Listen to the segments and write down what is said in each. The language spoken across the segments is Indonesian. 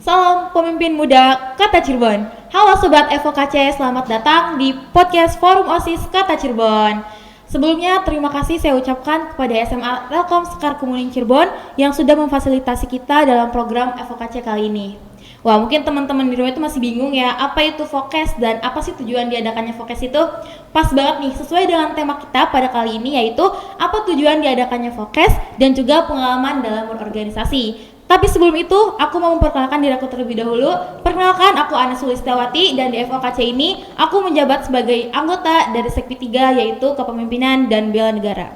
Salam pemimpin muda Kata Cirebon. Halo Sobat FOKC, selamat datang di podcast Forum OSIS Kata Cirebon. Sebelumnya terima kasih saya ucapkan kepada SMA Telkom Sekar Kemuning Cirebon yang sudah memfasilitasi kita dalam program FOKC kali ini. Wah, mungkin teman-teman di rumah itu masih bingung ya, apa itu Fokes dan apa sih tujuan diadakannya Fokes itu? Pas banget nih, sesuai dengan tema kita pada kali ini yaitu apa tujuan diadakannya Fokes dan juga pengalaman dalam berorganisasi. Tapi sebelum itu, aku mau memperkenalkan diri aku terlebih dahulu. Perkenalkan, aku Ana Sulistawati dan di FOKC ini aku menjabat sebagai anggota dari Sekpi 3 yaitu Kepemimpinan dan Bela Negara.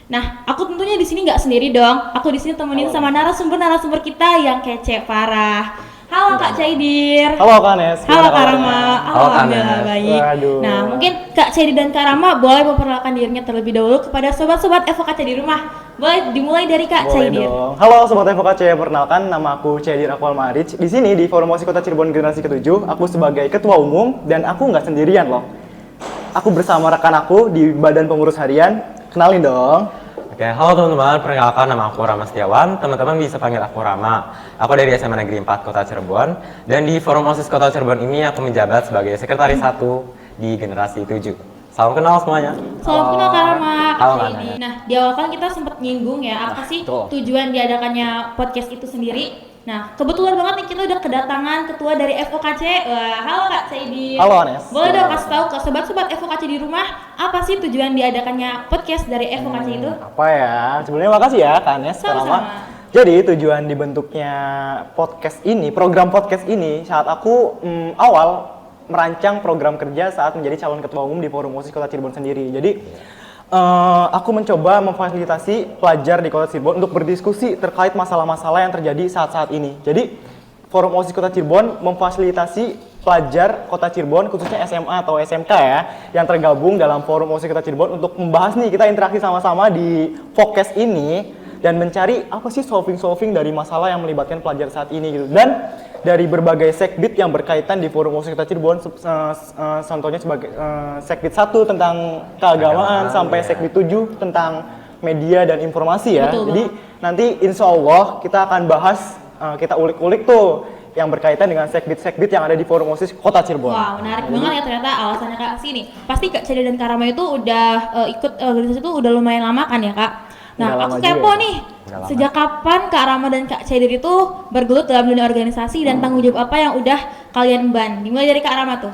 Nah, aku tentunya di sini nggak sendiri dong. Aku di sini temenin sama narasumber kita yang kece parah. Halo Kak Caidir. Halo Kak Nes. Halo Kak Rama. Alhamdulillah baik. Waduh. Nah, mungkin Kak Caidir dan Kak Rama boleh memperkenalkan dirinya terlebih dahulu kepada sobat-sobat FOKC di rumah. Boleh dimulai dari Kak Caidir. Dong. Halo sobat FOKC, perkenalkan nama aku Caidir Akwal Maric. Di sini di Forum OSIS Kota Cirebon Generasi ke-7, aku sebagai ketua umum dan aku nggak sendirian loh. Aku bersama rekan aku di Badan Pengurus Harian. Kenalin dong. Oke, halo teman-teman, perkenalkan nama aku Rama Setiawan. Teman-teman bisa panggil aku Rama. Aku dari SMA Negeri 4 Kota Cirebon. Dan di Forum OSIS Kota Cirebon ini aku menjabat sebagai Sekretaris 1 di Generasi 7. Salam kenal semuanya. Salam kenal Kak Rama. Halo, Kak Nana. Caidir. Nah, di awal kan kita sempat nyinggung ya, apa sih tujuan diadakannya podcast itu sendiri. Nah, kebetulan banget nih kita udah kedatangan ketua dari FOKC. Wah, halo Kak Caidir. Halo Anes. Boleh dong kasih tahu ke sobat-sobat FOKC di rumah, apa sih tujuan diadakannya podcast dari FOKC itu? Apa ya? Sebelumnya makasih ya Kak Nes, Kak Rama. Sama-sama. Jadi tujuan dibentuknya podcast ini, program podcast ini saat aku awal merancang program kerja saat menjadi calon ketua umum di Forum OSIS Kota Cirebon sendiri. Jadi aku mencoba memfasilitasi pelajar di Kota Cirebon untuk berdiskusi terkait masalah-masalah yang terjadi saat-saat ini. Jadi Forum OSIS Kota Cirebon memfasilitasi pelajar Kota Cirebon, khususnya SMA atau SMK ya, yang tergabung dalam Forum OSIS Kota Cirebon untuk membahas nih, kita interaksi sama-sama di Fokes ini dan mencari apa sih solving dari masalah yang melibatkan pelajar saat ini gitu. Dan dari berbagai sekbid yang berkaitan di Forum OSIS Kota Cirebon, contohnya sebagai sekbid 1 tentang keagamaan sampai sekbid 7 tentang media dan informasi ya. Betul, jadi nanti insya Allah kita akan bahas, kita ulik-ulik tuh yang berkaitan dengan sekbid yang ada di Forum OSIS Kota Cirebon. Wah, menarik banget ya ternyata alasannya Kak sini. Pasti Kak Caidir dan Kak Rama itu udah ikut organisasi itu udah lumayan lama kan ya Kak? Nah, Udah aku lama kepo juga ya. nih, sejak kapan Kak Rama dan Kak Caidir itu bergelut dalam dunia organisasi dan tanggung jawab apa yang udah kalian emban? Dimulai dari Kak Rama tuh.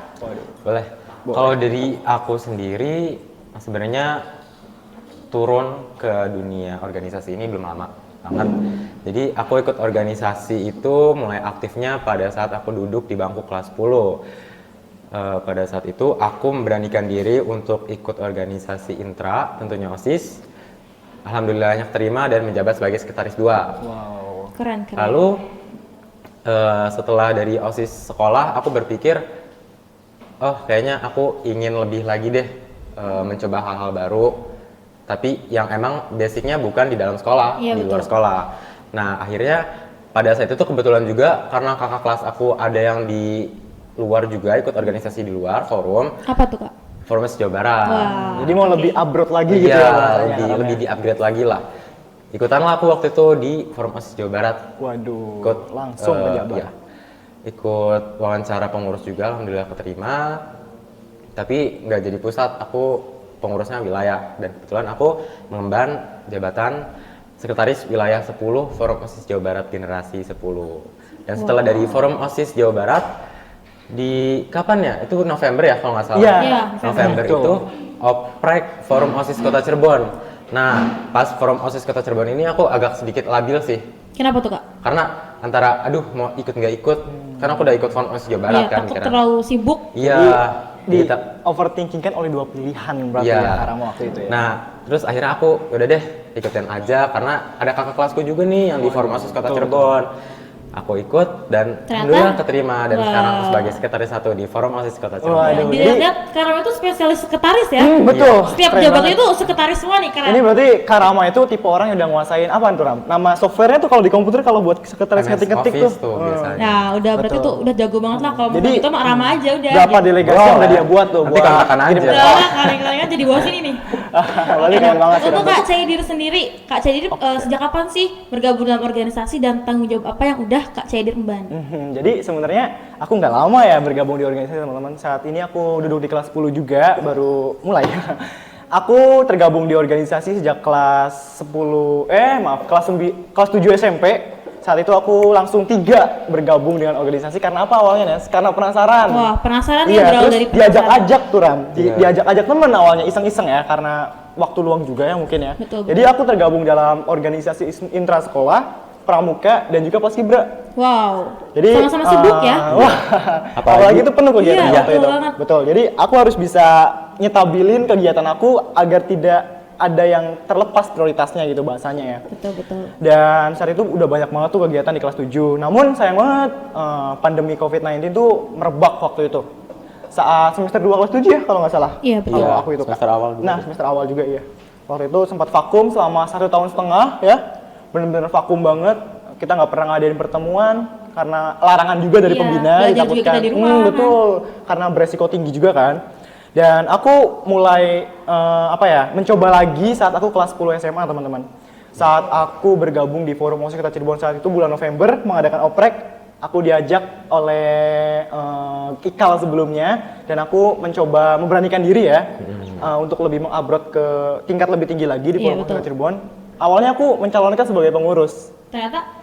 Boleh. Kalau dari aku sendiri, sebenarnya turun ke dunia organisasi ini belum lama banget. Jadi aku ikut organisasi itu mulai aktifnya pada saat aku duduk di bangku kelas 10. Pada saat itu aku memberanikan diri untuk ikut organisasi intra, tentunya OSIS. Alhamdulillahnya terima dan menjabat sebagai sekretaris 2. Wow. Keren. Lalu setelah dari OSIS sekolah, aku berpikir, oh kayaknya aku ingin lebih lagi deh mencoba hal-hal baru. Tapi yang emang basicnya bukan di dalam sekolah, Iya, di luar betul. sekolah. Nah akhirnya pada saat itu kebetulan juga karena kakak kelas aku ada yang di luar juga ikut organisasi di luar forum, Apa tuh Kak? Forum OSIS Jawa Barat. Wah. Jadi mau lebih upgrade lagi gitu Iya, ya bahasanya, lebih di-upgrade lagi lah. Ikutanlah aku waktu itu di Forum OSIS Jawa Barat. Waduh, Ikut langsung pejabat. iya. Ikut wawancara pengurus juga, alhamdulillah keterima. Tapi nggak jadi pusat, aku pengurusnya wilayah. Dan kebetulan aku mengemban jabatan Sekretaris Wilayah 10 Forum OSIS Jawa Barat Generasi 10. Dan setelah dari Forum OSIS Jawa Barat, di kapan ya? Itu November ya kalau nggak salah. Iya, November betul. itu oprek Forum OSIS Kota Cirebon. Nah, pas Forum OSIS Kota Cirebon ini aku agak sedikit labil sih. Kenapa tuh Kak? Karena antara aduh mau ikut nggak ikut, karena aku udah ikut Forum OSIS Jawa Barat Iya, kan. takut mikirnya. terlalu sibuk. Iya. Di Kita, overthinking kan oleh 2 pilihan berarti Iya. ya Kak Rama waktu itu ya. Nah, terus akhirnya aku udah deh ikutin aja karena ada kakak kelasku juga nih yang di Forum OSIS Kota Cirebon. Aku ikut dan Ternyata, alhamdulillah keterima dan wah. sekarang aku sebagai sekretaris 1 di Forum OSIS Kota Cirebon. Waduh. Nah, dilihat Kak Rama itu spesialis sekretaris ya. Betul. Setiap Keren jabatannya banget. itu sekretaris semua nih keren. Ini berarti Kak Rama itu tipe orang yang udah nguasain apa tuh Ram? Nama softwarenya tuh kalau di komputer kalau buat sekretaris MS ngetik-ngetik Office tuh. biasanya. Nah, udah berarti Betul. tuh udah jago banget lah kalau Jadi, misalnya itu mah Rama aja udah. Berapa gitu. delegasi yang udah dia buat tuh? Nanti kontakan aja. Udah kali-kali jadi bos ini nih. Berarti keren banget sih. Untuk Kak Caidir sendiri, Kak Caidir sejak kapan sih bergabung dalam organisasi dan tanggung jawab apa yang udah udah Kak Caidir Mban? Jadi sebenarnya aku nggak lama ya bergabung di organisasi teman-teman. Saat ini aku duduk di kelas 10 juga, baru mulai. Aku tergabung di organisasi sejak kelas 7 SMP. Saat itu aku langsung 3 bergabung dengan organisasi. Karena apa awalnya, Nes? Karena penasaran. Wah, penasaran Iya, ya berawal terus dari penasaran. diajak-ajak tuh Ram. Diajak-ajak temen awalnya, iseng-iseng ya, karena waktu luang juga ya mungkin ya. Betul. Jadi aku tergabung dalam organisasi intrasekolah, pramuka, dan juga paskibra. Wow. Jadi sama-sama sibuk ya. Wah, apalagi itu penuh kegiatan Iya, waktu betul itu. banget. Betul. Jadi aku harus bisa nyetabilin kegiatan aku agar tidak ada yang terlepas prioritasnya gitu bahasanya ya. Betul. Dan saat itu udah banyak banget tuh kegiatan di kelas 7. Namun sayang banget pandemi COVID-19 tuh merebak waktu itu. Saat semester 2 kelas 7 ya kalau nggak salah. Iya, betul. Kalau aku itu Kak. Semester awal juga. Nah, semester awal juga iya. Waktu itu sempat vakum selama 1,5 tahun ya. Bener-bener vakum banget. Kita nggak pernah ngadain pertemuan karena larangan juga dari Iya, pembina, belajar juga ditakutkan. kita di rumah, kan. Betul, karena beresiko tinggi juga kan. Dan aku mulai mencoba lagi saat aku kelas 10 SMA teman-teman. Saat aku bergabung di Forum OSIS Kota Cirebon saat itu bulan November mengadakan oprek, aku diajak oleh Ikal sebelumnya dan aku mencoba memberanikan diri ya untuk lebih mengabrot ke tingkat lebih tinggi lagi di Iya, Forum OSIS Kota betul. Cirebon. Awalnya aku mencalonkan sebagai pengurus. Ternyata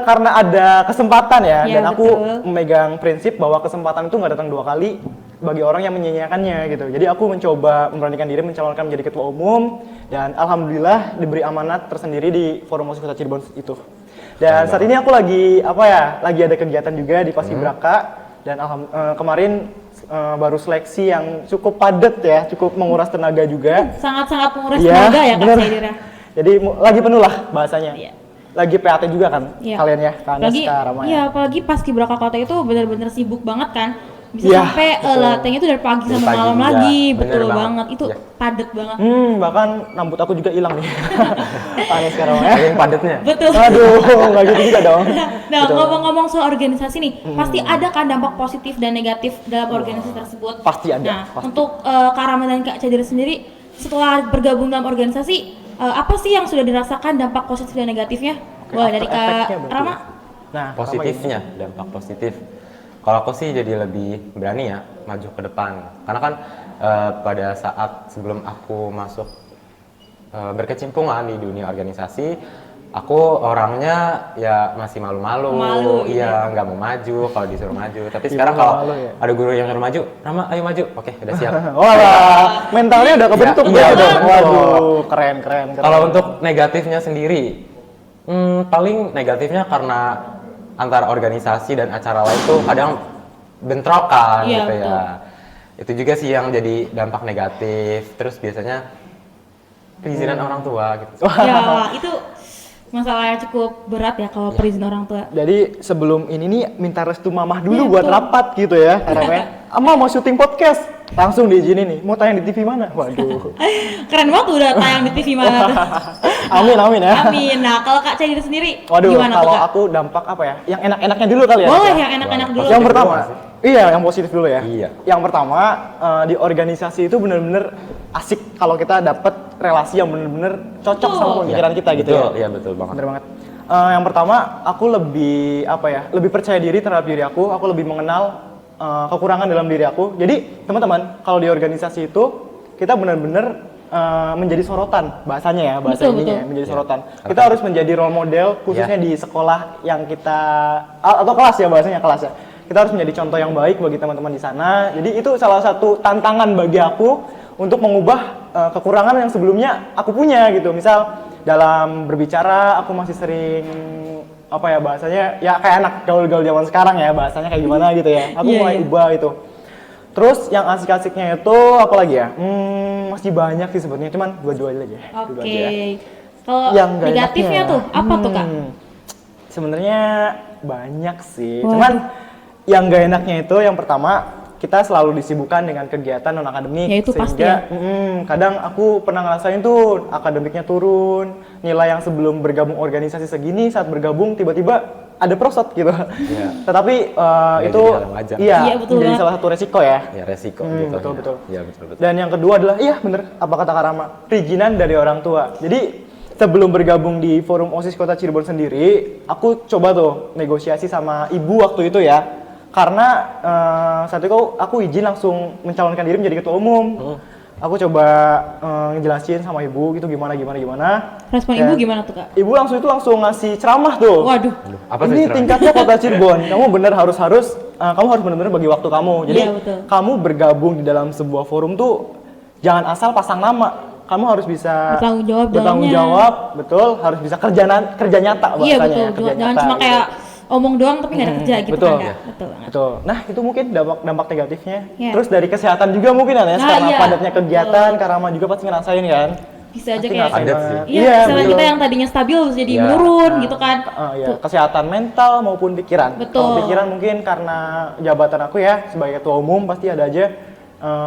Karena ada kesempatan ya, Iya, dan aku betul. memegang prinsip bahwa kesempatan itu nggak datang 2 kali bagi orang yang menyia-nyiakannya gitu. Jadi aku mencoba memberanikan diri mencalonkan menjadi ketua umum dan alhamdulillah diberi amanat tersendiri di Forum OSIS Kota Cirebon itu. Dan saat ini aku lagi lagi ada kegiatan juga di Paskibraka dan kemarin baru seleksi yang cukup padat ya, cukup menguras tenaga juga. sangat-sangat menguras Iya, tenaga ya Kak bener. Caidir ya. Jadi lagi penuh lah bahasanya. Iya. Lagi PAT juga kan Iya. kalian ya, Kak Anes, Apalagi, Kak Rama ya. iya, apalagi Paskibraka Kota itu benar-benar sibuk banget kan. Bisa Iya, sampai betul. latihannya itu dari pagi Dari sampai pagi, malam iya. lagi, Bener betul banget. banget. Itu Iya. padat banget. Bahkan rambut aku juga hilang nih. Kak Anes, Kak Rama ya. Saking padatnya. Betul. Aduh, nggak gitu juga dong. Nah, Betul. ngomong-ngomong soal organisasi nih, pasti ada kan dampak positif dan negatif dalam organisasi tersebut. Pasti ada, Nah, pasti. untuk Kak Rama dan Kak Caidir sendiri, setelah bergabung dalam organisasi, apa sih yang sudah dirasakan dampak positif dan negatifnya? Oke, Wah, after dari Kak effect-nya berarti Rama. ya. Nah, Positifnya, dampak positif. Kalau aku sih jadi lebih berani ya maju ke depan. Karena kan pada saat sebelum aku masuk berkecimpungan di dunia organisasi, aku orangnya ya masih malu-malu. Malu, Iya, nggak mau maju kalau disuruh maju. Tapi Iya, sekarang kalau malu ya. ada guru yang nyuruh maju, Rama ayo maju. Oke, udah siap. Wah, mentalnya udah kebentuk Iya, berarti dong. betul. Waduh, keren. Kalau untuk negatifnya sendiri, paling negatifnya karena antara organisasi dan acara lain tuh kadang bentrokan Iya, gitu betul. ya. Itu juga sih yang jadi dampak negatif. Terus biasanya perizinan orang tua gitu. Ya, itu masalah yang cukup berat ya kalau perizinan orang tua. Jadi sebelum ini nih minta restu mamah dulu Iya, buat betul. rapat gitu ya. Karena Ama mau syuting podcast, langsung diizinin nih. Mau tayang di TV mana? Waduh. Keren banget tuh udah tayang di TV mana tuh. Amin ya. Amin. Nah, kalau Kak Caidir sendiri Waduh, gimana tuh kalau Kak? aku dampak apa ya? Yang enak-enaknya dulu kali ya. Boleh Mas, ya? yang enak-enak dulu. Yang Positif pertama, dulu, Mas. iya yang positif dulu ya. Iya. Yang pertama di organisasi itu bener-bener asik kalau kita dapet relasi yang bener-bener cocok Betul. sama pemikiran kita gitu ya. Betul, iya betul banget. Bener banget. Yang pertama, aku lebih lebih percaya diri terhadap diri aku lebih mengenal kekurangan dalam diri aku. Jadi teman-teman, kalau di organisasi itu kita benar-benar menjadi sorotan bahasanya ya, bahasa Betul, ininya betul. ya, menjadi Iya. sorotan. Kita harus menjadi role model khususnya di sekolah yang kita atau kelas ya bahasanya kelas ya. Kita harus menjadi contoh yang baik bagi teman-teman di sana. Jadi itu salah satu tantangan bagi aku untuk mengubah kekurangan yang sebelumnya aku punya gitu. Misal dalam berbicara aku masih sering bahasanya ya kayak anak gaul-gaul zaman sekarang ya, bahasanya kayak gimana gitu ya. Aku Iya, mulai iya. ubah itu. Terus yang asik-asiknya itu apa lagi ya? Masih banyak sih sebenarnya, cuman dua-dua aja. Dua Oke. aja ya. Kalau Yang nggak negatifnya enaknya, tuh apa tuh Kak? Sebenarnya banyak sih. Wah. Cuman yang nggak enaknya itu yang pertama kita selalu disibukkan dengan kegiatan non akademik. Ya, itu pasti ya. Kadang aku pernah ngerasain tuh akademiknya turun, nilai yang sebelum bergabung organisasi segini saat bergabung tiba-tiba ada prosot gitu. Iya. Tetapi Ya, itu jadi hal yang wajar. Iya, iya betul menjadi banget. salah satu resiko ya. Ya resiko gitu. betul. Iya betul. Dan yang kedua adalah, iya bener, apa kata Kak Rama, perizinan dari orang tua. Jadi sebelum bergabung di Forum OSIS Kota Cirebon sendiri, aku coba tuh negosiasi sama ibu waktu itu ya. Karena saat itu aku izin langsung mencalonkan diri menjadi ketua umum. Aku coba ngejelasin sama ibu gitu gimana. Respon Dan ibu gimana tuh, Kak? Ibu langsung ngasih ceramah tuh. Waduh. Apa tuh Ini ceramah? tingkatnya Kota Cirebon. Kamu kamu harus benar-benar bagi waktu kamu. Jadi Iya, betul. kamu bergabung di dalam sebuah forum tuh jangan asal pasang nama. Kamu harus bisa Bertanggung jawab betul, harus bisa kerja nyata bahasanya. Iya betul, kerja jangan nyata, cuma gitu. kayak omong doang tapi nggak ada kerja gitu Betul. kan, Kak? Betul banget. Betul. Nah, itu mungkin dampak negatifnya. Iya. Terus dari kesehatan juga mungkin ya, Nah, karena iya. padatnya kegiatan, Karama juga pasti ngerasain kan. Bisa aja Pasti kayak ngerasain Padat banget. sih. iya, kesehatan betul. kita yang tadinya stabil jadi Iya. menurun gitu kan. Iya, Tuh. kesehatan mental maupun pikiran. Betul. Kalau pikiran mungkin karena jabatan aku ya sebagai ketua umum pasti ada aja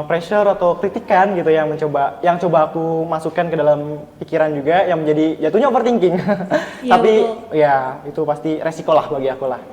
pressure atau kritikan gitu yang coba aku masukkan ke dalam pikiran juga yang menjadi jatuhnya overthinking. Iya, Tapi betul. ya itu pasti resiko lah bagi aku lah.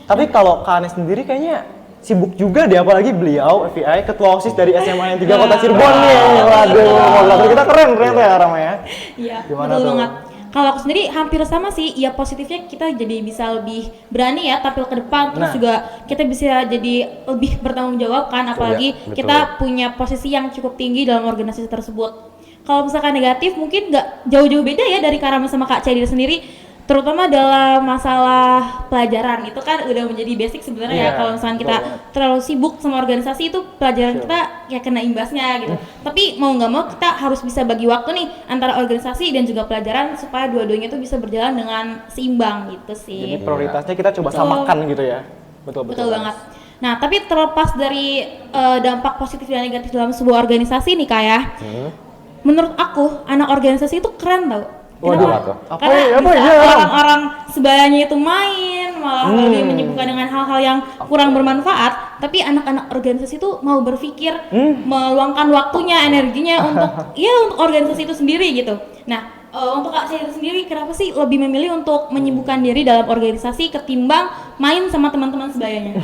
Tapi kalau Kak Anes sendiri kayaknya sibuk juga deh, apalagi beliau FVI ketua OSIS dari SMA yang 3 Kota Cirebon nih. Waduh, kita keren ternyata ya Rama ya. Iya, Gimana betul tuh? banget. Kalau aku sendiri hampir sama sih, ya positifnya kita jadi bisa lebih berani ya tampil ke depan, terus Nah. juga kita bisa jadi lebih bertanggung jawab kan, apalagi Iya, betul. kita punya posisi yang cukup tinggi dalam organisasi tersebut. Kalau misalkan negatif mungkin nggak jauh-jauh beda ya dari Karama sama Kak Cedil sendiri, terutama dalam masalah pelajaran itu kan udah menjadi basic sebenarnya ya. Iya, Kalau misalkan kita betul banget. terlalu sibuk sama organisasi itu pelajaran Betul. kita ya kena imbasnya gitu. Tapi mau nggak mau kita harus bisa bagi waktu nih antara organisasi dan juga pelajaran supaya dua-duanya itu bisa berjalan dengan seimbang gitu sih. Jadi prioritasnya kita coba Betul. samakan gitu ya. Betul. Betul banget. Nah, tapi terlepas dari dampak positif dan negatif dalam sebuah organisasi nih Kak ya. Menurut aku anak organisasi itu keren tau. Waduh, Kenapa? apa Karena ya, apa bisa ya? orang-orang sebayanya itu main, malah lebih menyibukkan dengan hal-hal yang kurang bermanfaat. Tapi anak-anak organisasi itu mau berpikir, meluangkan waktunya, energinya untuk untuk organisasi itu sendiri gitu. Nah, untuk Kak Syahir sendiri, kenapa sih lebih memilih untuk menyibukkan diri dalam organisasi ketimbang main sama teman-teman sebayanya?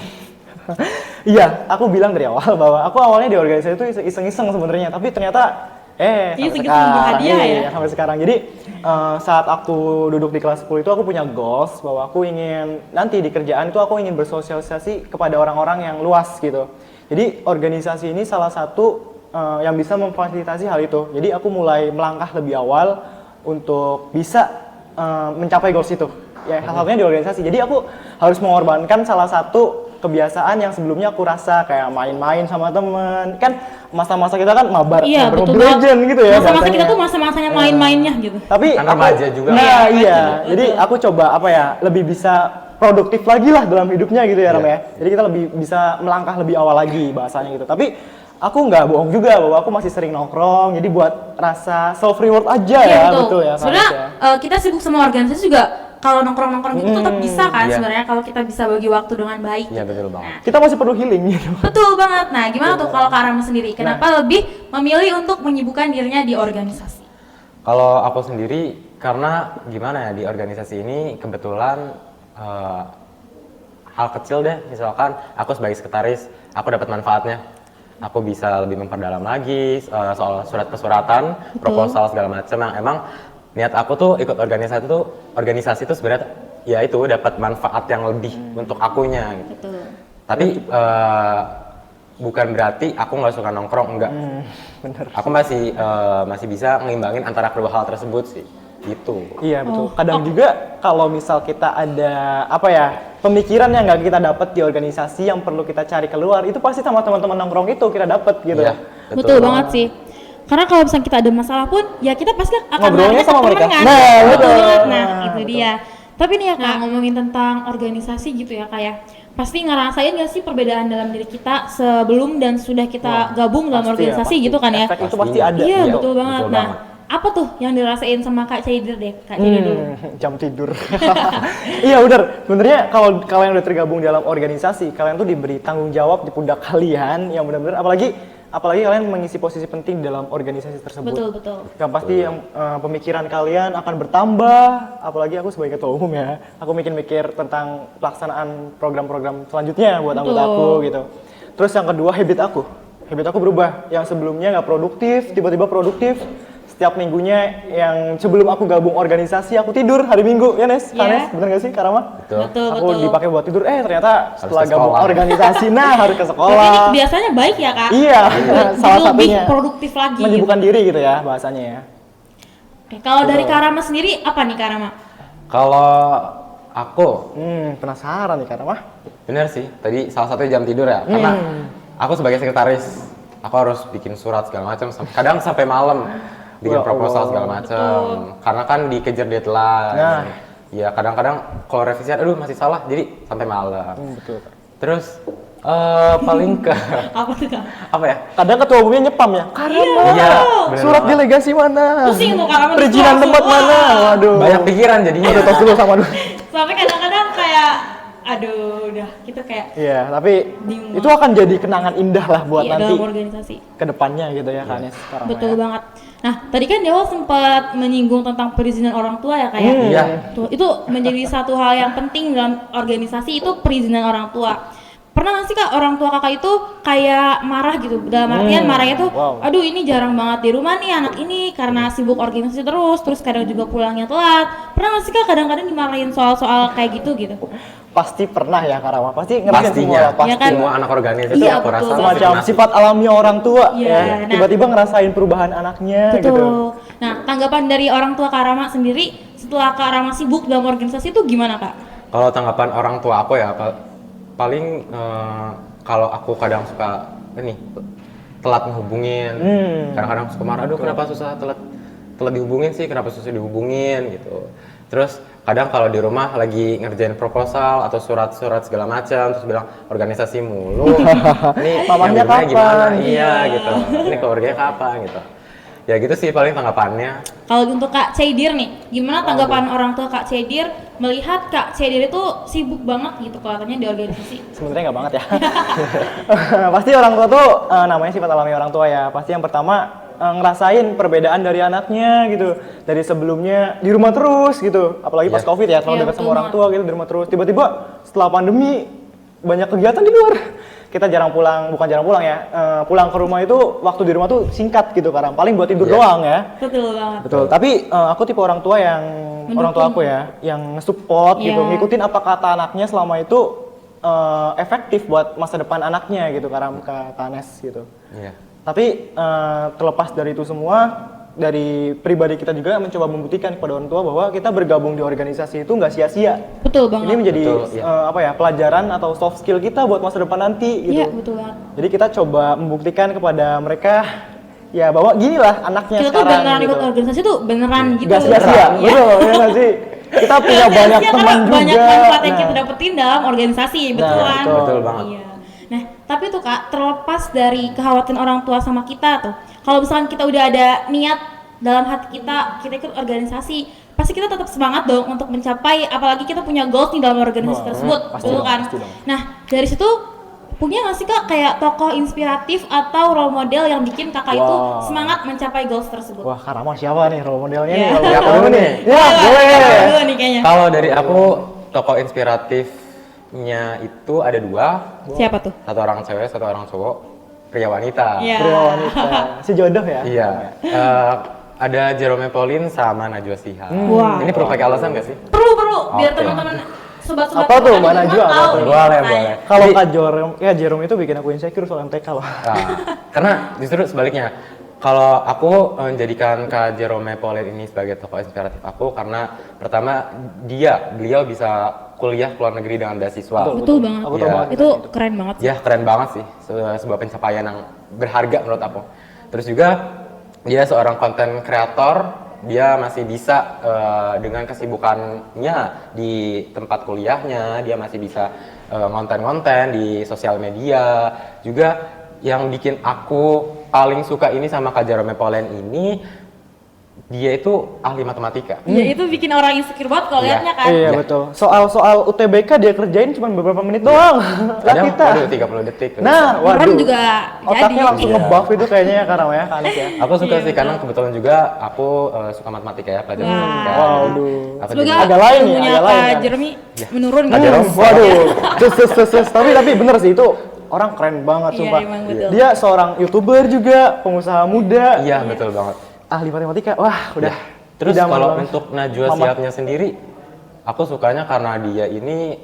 Iya, aku bilang dari awal bahwa aku awalnya di organisasi itu iseng-iseng sebenarnya, tapi ternyata sampai Iseng-iseng sekarang, berhadiah iya, ya? sampai sekarang. Jadi saat aku duduk di kelas 10 itu aku punya goals bahwa aku ingin nanti di kerjaan itu aku ingin bersosialisasi kepada orang-orang yang luas gitu. Jadi organisasi ini salah satu yang bisa memfasilitasi hal itu. Jadi aku mulai melangkah lebih awal untuk bisa mencapai goals itu. Ya, salah satunya di organisasi. Jadi aku harus mengorbankan salah satu kebiasaan yang sebelumnya aku rasa kayak main-main sama temen. Kan masa-masa kita kan mabar Iya, betul Mobile banget. Legend gitu ya. Masa-masa bahasanya. kita tuh masa-masanya main-mainnya gitu. Tapi Kan remaja juga. Nah, Iya, iya. betul. Jadi aku coba lebih bisa produktif lagi lah dalam hidupnya gitu ya, Ram Iya. ya. Jadi kita lebih bisa melangkah lebih awal lagi bahasanya gitu. Tapi aku nggak bohong juga bahwa aku masih sering nongkrong. Jadi buat rasa self reward aja Iya, ya, betul ya. Sebenarnya seharusnya. kita sibuk sama organisasi juga kalau nongkrong-nongkrong gitu tetap bisa kan Iya. sebenarnya kalau kita bisa bagi waktu dengan baik. Iya betul banget. Kita masih perlu healing gitu. Betul banget. Nah, gimana tuh kalau Kak Rama sendiri? Kenapa lebih memilih untuk menyibukkan dirinya di organisasi? Kalau aku sendiri karena gimana ya di organisasi ini kebetulan hal kecil deh, misalkan aku sebagai sekretaris aku dapat manfaatnya. Aku bisa lebih memperdalam lagi soal surat pesuratan, proposal segala macam yang emang niat aku tuh ikut organisasi itu sebenarnya ya itu dapat manfaat yang lebih untuk akunya gitu. Betul. Tapi bukan berarti aku nggak suka nongkrong, enggak. Bener. Aku masih bisa ngeimbangin antara kedua hal tersebut sih. Gitu. Iya betul. Kadang juga kalau misal kita ada pemikiran yang nggak kita dapat di organisasi yang perlu kita cari keluar, itu pasti sama teman-teman nongkrong itu kita dapat gitu. Iya, Betul banget sih. Karena kalau misalnya kita ada masalah pun, ya kita pasti akan Ngobrolnya larinya ke sama temen mereka. kan. Nah, Betul betul. banget. Nah, itu Betul. dia. Tapi nih ya Kak, ngomongin tentang organisasi gitu ya Kak ya. Pasti ngerasain gak sih perbedaan dalam diri kita sebelum dan sudah kita gabung dalam Pasti ya, organisasi pasti. gitu kan ya? Efek itu pasti Pastinya. ada. Iya, Iya, betul banget. betul Nah, banget. apa tuh yang dirasain sama Kak Caidir deh? Kak Caidir dulu. Jam tidur. Iya benar. Sebenarnya kalau kalian udah tergabung dalam organisasi, kalian tuh diberi tanggung jawab di pundak kalian yang benar-benar apalagi kalian mengisi posisi penting dalam organisasi tersebut. Betul, betul. Yang pasti pemikiran kalian akan bertambah, apalagi aku sebagai ketua umum ya. Aku mikir tentang pelaksanaan program-program selanjutnya buat anggota aku gitu. Terus yang kedua habit aku berubah. Yang sebelumnya nggak produktif, tiba-tiba produktif. setiap minggunya yang sebelum aku gabung organisasi aku tidur hari Minggu ya Nes, Iya. Nes, bener gak sih Kak Rama? Betul, Aku betul. dipakai buat tidur, ternyata setelah ke gabung sekolah. organisasi, harus ke Berarti ini sekolah. biasanya baik ya kak? Iya, Jadi salah lebih satunya produktif lagi. menyibukkan diri gitu ya bahasanya ya. Oke, kalau dari Kak Rama sendiri apa nih Kak Rama? Kalau aku Penasaran nih Kak Rama. bener sih, tadi salah satunya jam tidur ya, karena aku sebagai sekretaris, aku harus bikin surat segala macam, kadang sampai malam bikin Ya proposal Allah. segala macam, karena kan dikejar deadline. Nah. Ya kadang-kadang kalau revisian, aduh masih salah, jadi sampai malam. Betul. Terus paling ke Apa tuh kak? apa ya? Kadang ketua umumnya nyepam ya. Karena Iya, bener surat banget. delegasi mana? Pusing tuh Kak Rama. Perizinan langsung, tempat wah. mana? Waduh. Banyak pikiran jadinya. Udah tos dulu sama dulu. Sampai kadang-kadang kayak, aduh udah gitu kayak Iya, tapi Bingung. itu akan jadi kenangan indah lah buat iya, nanti dalam organisasi. ke depannya gitu ya Kak Nes. Kak Rama Betul ya. banget. Nah, tadi kan Dewa sempat menyinggung tentang perizinan orang tua ya kayak. Iya. Tuh, itu menjadi satu hal yang penting dalam organisasi itu perizinan orang tua. Pernah nggak sih kak orang tua kakak itu kayak marah gitu? Dalam artian marahnya tuh, wow. aduh ini jarang banget di rumah nih anak ini karena sibuk organisasi terus kadang juga pulangnya telat. Pernah nggak sih kak kadang-kadang dimarahin soal-soal kayak gitu? Pasti pernah ya Kak Rama. Pasti ngerasain semua Pastinya, lah, pasti. Iya kan? semua anak organisasi Iya, aku betul rasa banget. Semacam pasti sifat alami orang tua Iya, ya. nah. Tiba-tiba ngerasain perubahan anaknya Betul. gitu. Nah, tanggapan dari orang tua Kak Rama sendiri setelah Kak Rama sibuk dalam organisasi itu gimana kak? Kalau tanggapan orang tua aku ya, paling kalau aku kadang suka telat ngehubungin, kadang-kadang suka marah, aduh kenapa susah telat dihubungin sih, kenapa susah dihubungin gitu. Terus kadang kalau di rumah lagi ngerjain proposal atau surat-surat segala macam, terus bilang organisasi mulu, ini Mamanya yang gimana, gimana, kapan? iya gitu, ini keluarganya kapan gitu. Ya gitu sih paling tanggapannya. Kalau untuk Kak Ceydir nih, gimana tanggapan orang tua Kak Ceydir melihat Kak Ceydir itu sibuk banget gitu kelihatannya di organisasi? Sebenarnya nggak banget ya. Pasti orang tua tuh namanya sifat alami orang tua ya. Pasti yang pertama ngerasain perbedaan dari anaknya gitu. Dari sebelumnya di rumah terus gitu. Apalagi pas Iya. Covid ya, Iya, terlalu dekat betul sama orang banget. tua gitu di rumah terus. Tiba-tiba setelah pandemi banyak kegiatan di luar. Kita jarang pulang, bukan jarang pulang ya. Pulang ke rumah itu waktu di rumah tuh singkat gitu karena paling buat tidur Iya. doang ya. Betul banget. Betul, tapi aku tipe orang tua yang orang tua aku ya, yang support gitu, Iya. ngikutin apa kata anaknya selama itu efektif buat masa depan anaknya gitu, karena kata Nes gitu. Iya. Tapi terlepas dari itu semua, dari pribadi kita juga mencoba membuktikan kepada orang tua bahwa kita bergabung di organisasi itu nggak sia-sia. Betul banget. Ini menjadi Betul, iya. pelajaran atau soft skill kita buat masa depan nanti gitu. Iya, betul banget. Jadi kita coba membuktikan kepada mereka ya bahwa ginilah anaknya Kita tuh sekarang beneran gitu. ikut organisasi tuh beneran gitu. Gak sia-sia, Ya. betul ya nggak sih? Kita punya Nggak banyak sia-sia teman karena juga. banyak manfaat yang Nah, kita dapetin dalam organisasi, betul kan? betul. Betul banget. Iya. Nah, tapi tuh Kak, terlepas dari kekhawatiran orang tua sama kita tuh, kalau misalkan kita udah ada niat dalam hati kita ikut organisasi, pasti kita tetap semangat dong untuk mencapai, apalagi kita punya goals nih dalam organisasi tersebut, pasti betul dong, kan? pasti dong. Nah, dari situ punya nggak sih Kak kayak tokoh inspiratif atau role model yang bikin kakak itu Wah. semangat mencapai goals tersebut? Wah, Kak Rama siapa nih role modelnya Iya. nih? Kalau Ya, kamu aku nih. nih. Ya, boleh. Dulu nih kayaknya. Kalau dari aku tokoh inspiratifnya itu ada 2. Siapa tuh? Satu orang cewek, satu orang cowok, pria wanita. Iya. Pria wanita. Si jodoh ya? Iya. Ada Jerome Pauline sama Najwa Shihab. Wah. Ini perlu pakai alasan nggak sih? Perlu biar Oke. teman-teman sobat-sobat Apa tuh, kita Mbak juga Najwa? Apa tahu tuh? nih Boleh, ceritanya. boleh. Kalau Jadi- Kak Jerome itu bikin aku insecure soal MTK loh. Nah, karena justru sebaliknya. Kalau aku menjadikan Kak Jerome Pauline ini sebagai tokoh inspiratif aku karena pertama beliau bisa kuliah ke luar negeri dengan beasiswa. Betul banget. Aku tahu Iya. banget. Itu keren banget sih. Ya keren banget sih, sebuah pencapaian yang berharga menurut aku. Terus juga dia seorang konten kreator, dia masih bisa dengan kesibukannya di tempat kuliahnya, dia masih bisa ngonten-ngonten di sosial media. Juga yang bikin aku paling suka ini sama Kak Jerome Pauline ini, dia itu ahli matematika. Ya itu bikin orang insecure banget kalau Iya. liatnya kan. Iya, betul. Soal UTBK dia kerjain cuma beberapa menit doang. Lah Kadang kita. waduh 30 detik. Nah, Merem waduh. juga Otaknya jadi. langsung Iya. nge-buff itu kayaknya ya Kak Rama ya, Kak Anis ya. Aku suka Iya, sih karena betul. kebetulan juga aku suka matematika ya, pelajaran Wah. matematika. Waduh. Aku Semoga jadi- Agak lain nih, ilmunya agak lain Kak kan. Jeremy menurun. Kak Jerome. Waduh. Tes. Tapi bener sih itu orang keren banget Iya, sumpah. emang betul. Dia seorang YouTuber juga, pengusaha muda. Iya betul banget. ahli matematika, wah udah. Terus idaman kalau banget. untuk Najwa Mamat. Shihab-nya sendiri, aku sukanya karena dia ini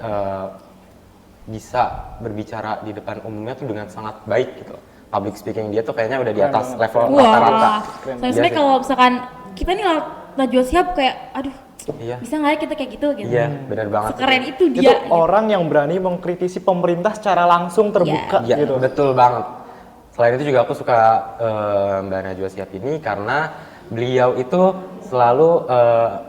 bisa berbicara di depan umumnya tuh dengan sangat baik gitu. Public speaking dia tuh kayaknya udah di atas level rata-rata. Wah, sebenarnya Iya kalau misalkan kita nih Najwa Shihab kayak, aduh, Iya. bisa nggak ya kita kayak gitu gitu. Iya, benar banget. Sekeren itu Itu dia. orang yang berani mengkritisi pemerintah secara langsung terbuka Iya, gitu. betul banget. Selain itu juga aku suka Mbak Najwa Shihab ini karena beliau itu selalu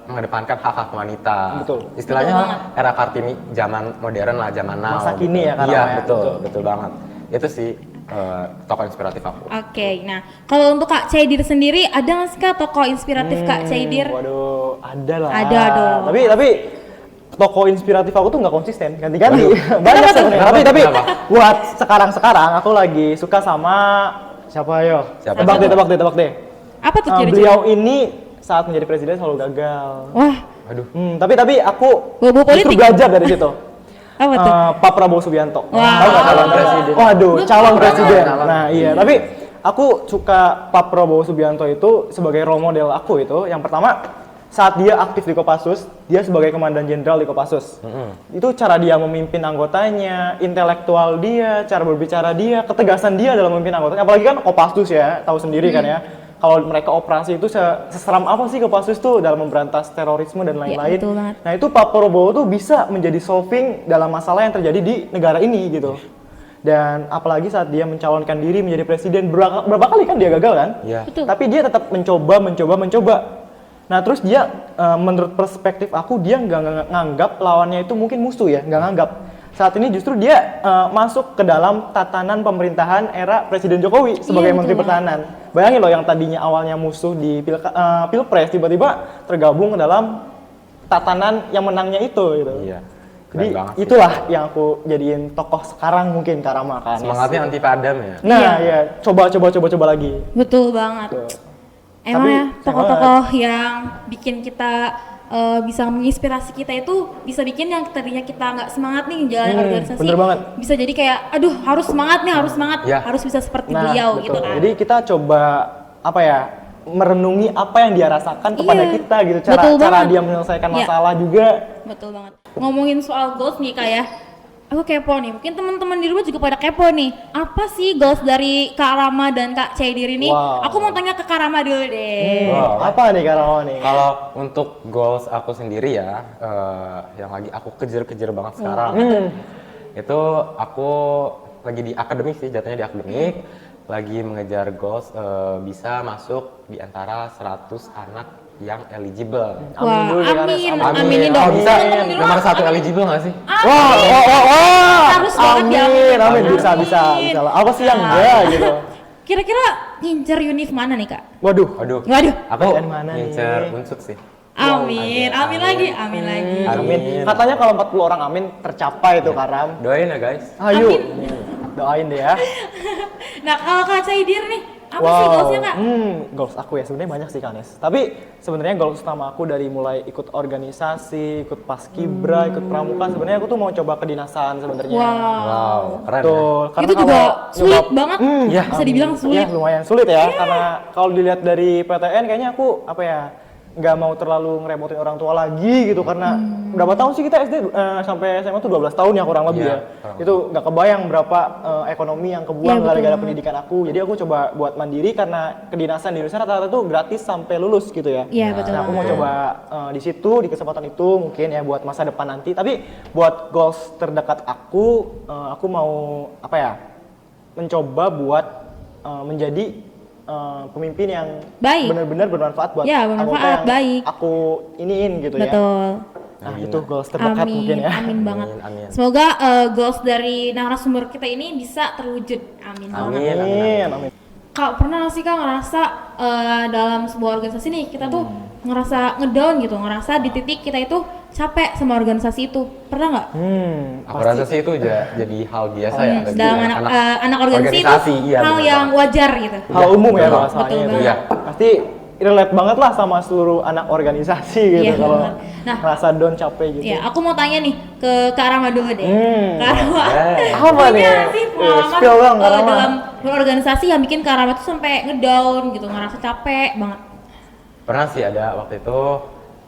mengedepankan hak-hak wanita. Betul. Istilahnya Betul banget. era Kartini, zaman modern lah, zaman now. Masa kini ya, karena Iya, ya. betul banget. Itu sih tokoh inspiratif aku. Oke, nah kalau untuk Kak Caidir sendiri ada nggak sih Kak tokoh inspiratif Kak Caidir? Waduh, ada lah. Ada dong. Tapi toko inspiratif aku tuh nggak konsisten, ganti-ganti. Banyak sebenarnya. Tapi Kenapa? buat sekarang aku lagi suka sama siapa yo? Siapa? Tebak deh. Apa tuh ciri-ciri? Beliau ini saat menjadi presiden selalu gagal. Wah, Aduh. Tapi aku Bobo justru politik. belajar dari situ. apa tuh? Pak Prabowo Subianto. Wah. Tahu nggak Calon presiden. Waduh, calon Betul presiden. banget. Nah, iya. Tapi aku suka Pak Prabowo Subianto itu sebagai role model aku itu. Yang pertama, saat dia aktif di Kopassus, dia sebagai komandan jenderal di Kopassus. Itu cara dia memimpin anggotanya, intelektual dia, cara berbicara dia, ketegasan dia dalam memimpin anggotanya. Apalagi kan Kopassus ya, tahu sendiri kan ya. Kalau mereka operasi itu seseram apa sih Kopassus tuh dalam memberantas terorisme dan lain-lain. betul banget. Nah itu Pak Prabowo tuh bisa menjadi solving dalam masalah yang terjadi di negara ini gitu. Dan apalagi saat dia mencalonkan diri menjadi presiden, berapa kali kan dia gagal kan? Iya. Betul. Tapi dia tetap mencoba. Nah terus dia menurut perspektif aku dia nggak nganggap lawannya itu mungkin musuh ya, nggak nganggap. Saat ini justru dia masuk ke dalam tatanan pemerintahan era Presiden Jokowi sebagai Iya, Menteri betul Pertahanan. Bayangin loh yang tadinya awalnya musuh di Pilpres tiba-tiba tergabung ke dalam tatanan yang menangnya itu gitu. Iya. Keren Jadi banget sih. itulah yang aku jadiin tokoh sekarang mungkin Karama kan. Semangatnya anti padam ya. Nah, ya coba lagi. Betul banget. Tuh. Emang Tapi, ya sayang tokoh-tokoh yang bikin kita bisa menginspirasi kita itu bisa bikin yang tadinya kita nggak semangat nih jalanin organisasi, bener banget. bisa jadi kayak aduh harus semangat nih, harus semangat, Ya. harus bisa seperti beliau gitu betul. kan. Jadi kita coba apa ya? Merenungi apa yang dia rasakan kepada Iya, kita gitu. betul Cara banget. dia menyelesaikan Iya. masalah juga. Betul banget. Ngomongin soal goals nih Kak ya, aku kepo nih, mungkin teman-teman di rumah juga pada kepo nih. Apa sih goals dari Kak Rama dan Kak Caidir ini? Wow. Aku mau tanya ke Kak Rama dulu deh. Wow. Apa nih Karama nih? Kalau untuk goals aku sendiri ya, yang lagi aku kejar-kejar banget sekarang, itu aku lagi di akademik sih, jatuhnya di akademik, lagi mengejar goals bisa masuk di antara 100 anak yang eligible. Amin dulu ya, Kanes. Aminin dong. Oh, bisa Teman-teman di rumah, nomor 1 amin. eligible nggak sih? Wah, Harus banget amin, diaminin. amin, bisa Amin. lah. Apa sih yang enggak gitu? Kira-kira ngincer univ mana nih Kak? Waduh, Waduh, Waduh. aku Yang mana nih? ngincer unsut sih. Amin, Wow, amin lagi, amin lagi. amin. Katanya kalau 40 orang amin tercapai tuh Karam. Doain ya guys. Ayo, doain deh ya. Nah kalau Kak Caidir nih, apa sih goalsnya Kak? Goals aku ya sebenarnya banyak sih Kanes. Tapi sebenarnya goals utama aku dari mulai ikut organisasi, ikut paskibra, ikut pramuka, sebenarnya aku tuh mau coba kedinasan sebenarnya. Wow. Keren ya. Tuh, karena Itu juga kalau sulit nyoba- banget, ya, bisa dibilang sulit. Ya lumayan sulit ya, karena kalau dilihat dari PTN kayaknya aku apa ya nggak mau terlalu ngerepotin orang tua lagi gitu karena berapa tahun sih kita SD sampai SMA tuh 12 tahun ya kurang lebih Iya, ya. kurang Itu nggak kebayang berapa ekonomi yang kebuang Iya, betul gara-gara banget. pendidikan aku. Jadi aku coba buat mandiri karena kedinasan di Indonesia rata-rata tuh gratis sampai lulus gitu ya. Iya, betul Nah, aku mau banget. coba di situ di kesempatan itu mungkin ya buat masa depan nanti. Tapi buat goals terdekat aku mau apa ya? Mencoba buat menjadi pemimpin yang Baik. benar-benar bermanfaat buat Ya, anggota bermanfaat, yang baik. aku iniin gitu ya. Betul. Nah, itu goals terdekat Amin, mungkin ya. amin banget. Amin. Semoga goals dari narasumber kita ini bisa terwujud. Amin banget. Amin. Amin. Kak, pernah nggak sih Kak ngerasa dalam sebuah organisasi nih kita tuh ngerasa ngedown gitu, ngerasa di titik kita itu capek sama organisasi itu, pernah nggak? Aku rasa sih itu jadi hal biasa ya. bagi Dalam anak organisasi itu iya, hal benar yang banget. wajar gitu. Hal umum ya betul. masalahnya Betul itu. banget. Iya. Pasti relate banget lah sama seluruh anak organisasi gitu Iya, kalau banget. Nah, ngerasa down capek gitu. Ya, aku mau tanya nih ke Kak Rama dulu deh. Kak Rama, Apa punya nih? nggak sih pengalaman Spill dong, Kak Rama. dalam berorganisasi yang bikin Kak Rama tuh sampai ngedown gitu, ngerasa capek banget? Pernah sih ada waktu itu,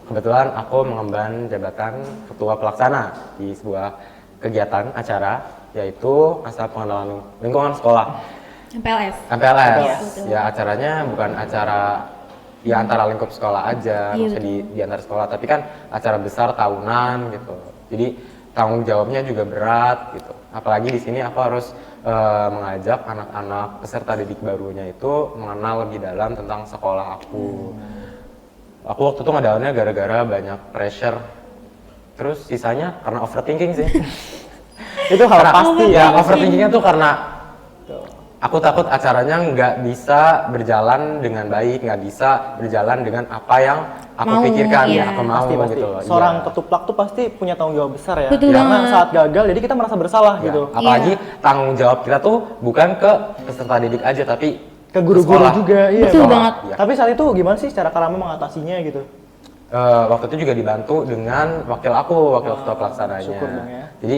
kebetulan aku mengemban jabatan ketua pelaksana di sebuah kegiatan acara, yaitu acara pengenalan lingkungan sekolah. MPLS. MPLS. Iya, betul. Ya acaranya bukan acara di antara lingkup sekolah aja, Iya, maksudnya di antar sekolah, tapi kan acara besar tahunan gitu. Jadi tanggung jawabnya juga berat gitu. Apalagi di sini aku harus mengajak anak-anak peserta didik barunya itu mengenal lebih dalam tentang sekolah aku. Aku waktu itu ngadainnya gara-gara banyak pressure. Terus sisanya karena overthinking sih. Itu hal pasti ya. Overthinkingnya tuh karena aku takut acaranya nggak bisa berjalan dengan baik, nggak bisa berjalan dengan apa yang aku Mau, pikirkan, iya. ya aku mau Pasti. gitu loh. Seorang Iya. ketuplak tuh pasti punya tanggung jawab besar ya. Betul Karena banget. saat gagal jadi kita merasa bersalah Ya, gitu. apalagi tanggung jawab kita tuh bukan ke peserta didik aja, tapi Ke guru-guru sekolah. juga, iya. Betul Bang. banget. Iya. Tapi saat itu gimana sih cara Karama mengatasinya gitu? Waktu itu juga dibantu dengan wakil ketua pelaksananya. syukur dong ya. Jadi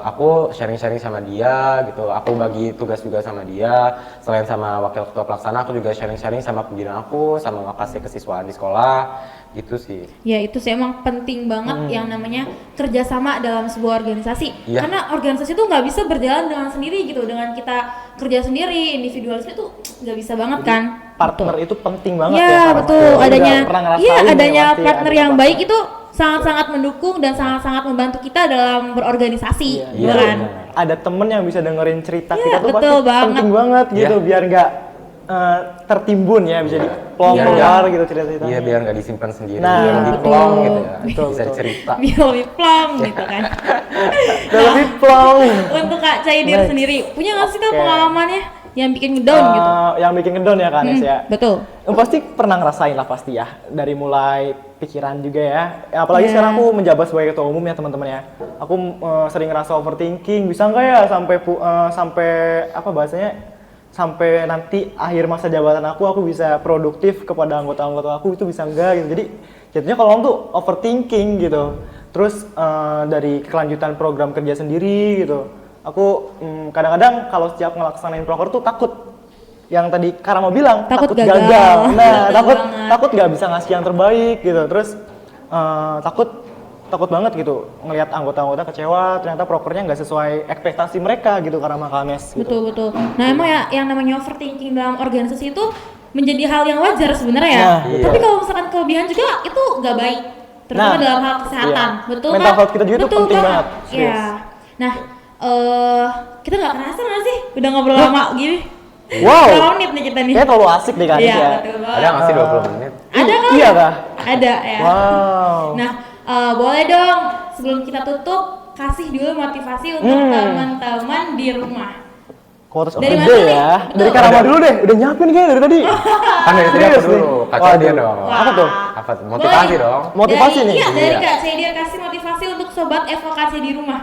aku sharing-sharing sama dia gitu, aku bagi tugas juga sama dia. Selain sama wakil ketua pelaksana, aku juga sharing-sharing sama pembina aku, sama lokasi kesiswaan di sekolah, gitu sih. Ya itu sih emang penting banget yang namanya kerjasama dalam sebuah organisasi. Iya. Karena organisasi itu nggak bisa berjalan dengan sendiri gitu. Dengan kita kerja sendiri, individualisme itu nggak bisa banget kan. Partner itu penting banget Ya ya. Karama. betul. Udah Adanya, pernah ngerasain iya nih, adanya pasti partner ada yang partner. baik itu sangat-sangat mendukung dan sangat-sangat membantu kita dalam berorganisasi, Iya, iya kan? benar. Ada temen yang bisa dengerin cerita Iya, kita tuh pasti betul banget. penting banget gitu Iya. biar nggak tertimbun ya, bisa diplong Biar keluar nggak- gitu cerita-ceritanya. Iya, biar nggak disimpan sendiri, Nah, biar betul. diplong gitu ya, Betul, bisa betul. cerita. Biar lebih plong gitu kan. Udah lebih plong. Untuk Kak Caidir Next. sendiri, punya nggak sih Kak Oke. pengalamannya yang bikin ngedown gitu? Yang bikin ngedown ya kan Nes ya. Betul. Pasti pernah ngerasain lah pasti ya, dari mulai pikiran juga ya. Apalagi Iya. sekarang aku menjabat sebagai ketua umum ya teman-teman ya. Aku sering ngerasa overthinking, bisa nggak ya sampai apa bahasanya, sampai nanti akhir masa jabatan aku bisa produktif kepada anggota-anggota aku, itu bisa nggak gitu. Jadi jatuhnya kalau tuh overthinking gitu. Terus dari kelanjutan program kerja sendiri gitu. Aku kadang-kadang kalau setiap ngelaksanain proker tuh takut. Yang tadi Karama bilang Takut takut gagal. gagal. Nah, Betul takut banget. takut nggak bisa ngasih yang terbaik gitu. Terus takut banget gitu ngelihat anggota-anggota kecewa, ternyata prokernya nggak sesuai ekspektasi mereka gitu Karama Kanes gitu. Betul. Nah emang ya yang namanya overthinking dalam organisasi itu menjadi hal yang wajar sebenarnya ya. Nah, iya. Tapi kalau misalkan kelebihan juga itu nggak baik, terutama Nah, dalam hal kesehatan. iya. Betul Mental kan? health kita juga tuh Betul penting kan? banget, Iya. serius. Nah, kita nggak kerasa nggak sih udah ngobrol lama gini? Wow. Berapa menit nih kita nih? Kayaknya terlalu asik deh Kanes Iya, ya. betul banget. Ada nggak sih 20 menit? Ada kan? Iya kah? Ada ya. Wow. Nah, boleh dong sebelum kita tutup kasih dulu motivasi untuk teman-teman di rumah. Quotes of Dari the mana day nih? ya. Betul. Dari Karama dulu deh. Udah nyiapin kayaknya dari tadi. Kan dari tadi aku Serius nih. dulu, kacau dia Waduh. dong. Apa tuh? Apa tuh? Motivasi Boleh. dong. Motivasi Dari- nih? Iya, dari Iya. Kak Caidir kasih motivasi untuk sobat advokasi di rumah.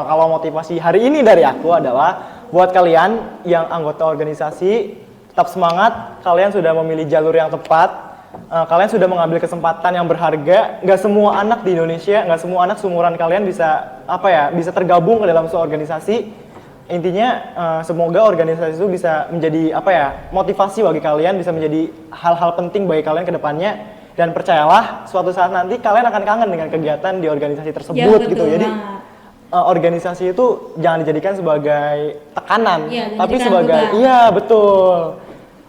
Kalau motivasi hari ini dari aku adalah buat kalian yang anggota organisasi, tetap semangat. Kalian sudah memilih jalur yang tepat. Kalian sudah mengambil kesempatan yang berharga. Nggak semua anak di Indonesia, nggak semua anak seumuran kalian bisa bisa tergabung ke dalam suatu organisasi. Intinya semoga organisasi itu bisa menjadi motivasi bagi kalian, bisa menjadi hal-hal penting bagi kalian ke depannya. Dan percayalah, suatu saat nanti kalian akan kangen dengan kegiatan di organisasi tersebut Ya, betul gitu. Jadi banget. organisasi itu jangan dijadikan sebagai tekanan, Iya, tapi dijadikan sebagai beban. iya betul.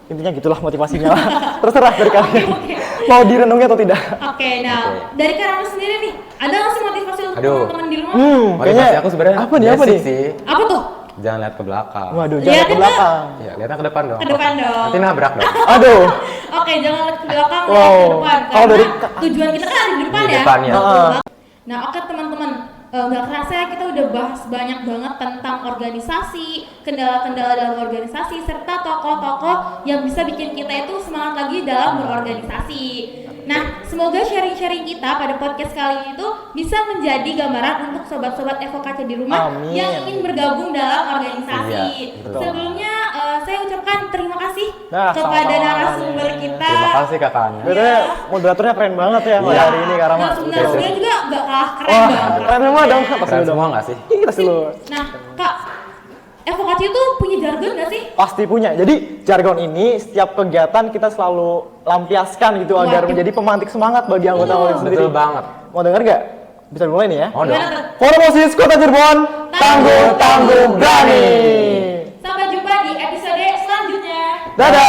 Intinya gitulah motivasinya lah. Terserah dari kalian. Mau direnungi atau tidak. Oke, nah dari Karama sendiri nih, ada nggak sih motivasi untuk Aduh. teman-teman di rumah? Motivasi aku sebenarnya apa nih basic sih. Apa tuh? Jangan lihat ke belakang. Waduh, jangan Liatin ke belakang. Ya, lihatnya ke depan dong. Ke depan dong. Nanti nabrak dong. Aduh. Oke, jangan lihat ke belakang, Wow. lihat ke depan. Kalau Karena dari- tujuan kita kan ada di depan Di ya. depan, ya. Betul Heeh. banget. Nah, oke teman-teman, nggak kerasa ya kita udah bahas banyak banget tentang organisasi, kendala-kendala dalam organisasi, serta tokoh-tokoh yang bisa bikin kita itu semangat lagi dalam berorganisasi. Nah, semoga sharing-sharing kita pada podcast kali ini itu bisa menjadi gambaran untuk sobat-sobat EVOKC di rumah Amin. yang ingin bergabung dalam organisasi. Iya, betul. Sebelumnya saya ucapkan terima kasih Nah, kepada sama-sama narasumber nih. kita. Terima kasih kakaknya. Betulnya moderatornya keren banget ya pada Iya. hari ini Karama. Narasumbernya juga gak kalah keren Wah, dong. keren semua dong. Tas Keren dulu dong. semua nggak sih? Ini tas dulu. Nah, Kak, FOKC itu punya jargon nggak sih? Pasti punya. Jadi jargon ini setiap kegiatan kita selalu lampiaskan gitu agar Waduh. menjadi pemantik semangat bagi anggota OSIS sendiri. Betul banget. Mau denger nggak? Bisa dimulai nih ya. Oh, dong. Gimana tuh? Forum OSIS Kota Cirebon, tangguh berani. Sampai jumpa di episode selanjutnya. Dadah.